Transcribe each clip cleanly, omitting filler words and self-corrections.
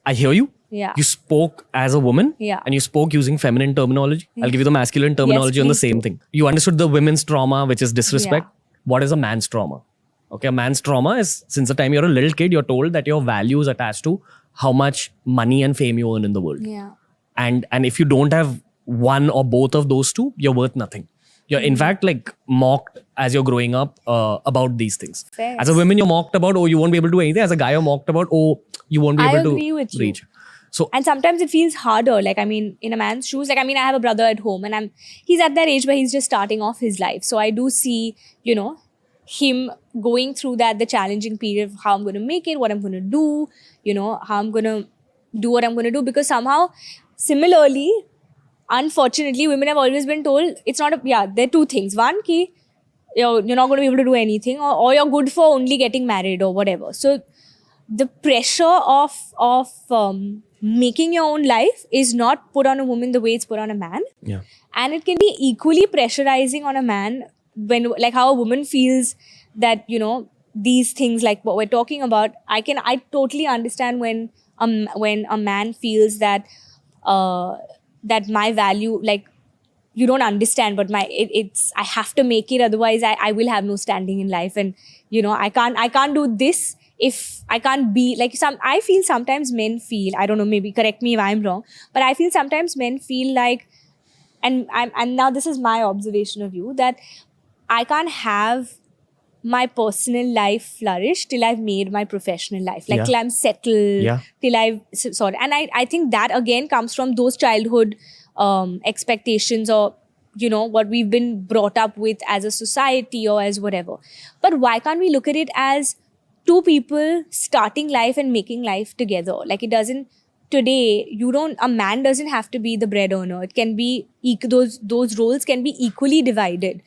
I hear you. Yeah. You spoke as a woman. Yeah. And you spoke using feminine terminology. I'll give you the masculine terminology on the please same do. thing. You understood the women's trauma, which is disrespect. Yeah. What is a man's trauma? Okay, a man's trauma is, since the time you're a little kid, you're told that your value is attached to how much money and fame you earn in the world. Yeah. And if you don't have one or both of those two, you're worth nothing. You're in fact like mocked as you're growing up about these things. Fair. As a woman, you're mocked about, oh, you won't be able to do anything. As a guy, you're mocked about, oh, you won't be I able to agree with you. reach. So And sometimes it feels harder. Like, I mean, in a man's shoes, like, I mean, I have a brother at home and he's at that age where he's just starting off his life. So I do see, you know, him going through the challenging period of how I'm going to make it, what I'm going to do, you know, how I'm going to do what I'm going to do. Because somehow, similarly, unfortunately, women have always been told it's not there are two things. One, key, you're not going to be able to do anything, or you're good for only getting married or whatever. So the pressure of making your own life is not put on a woman the way it's put on a man. yeah. And it can be equally pressurizing on a man when, like, how a woman feels that, you know, these things like what we're talking about. I totally understand when a man feels that that my value, like, you don't understand, but it's I have to make it, otherwise I will have no standing in life, and you know, I can't do this if I can't be like I feel sometimes men feel, I don't know, maybe correct me if I'm wrong, but I feel sometimes men feel like, and now this is my observation of you, that I can't have my personal life flourish till I've made my professional life, like till I'm settled, till I've sorry. And I think that again comes from those childhood expectations, or you know, what we've been brought up with as a society or as whatever. But why can't we look at it as two people starting life and making life together? Like, it doesn't, today, a man doesn't have to be the bread earner. It can be, those roles can be equally divided.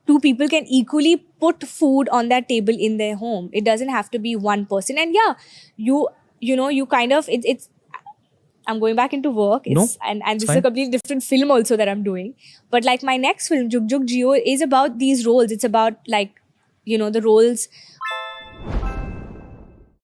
Two people can equally put food on that table in their home. It doesn't have to be one person. And yeah, you know, you kind of, it's I'm going back into work. And this is a completely different film also that I'm doing. But like my next film, Jug Jug Jio, is about these roles. It's about, like, you know, the roles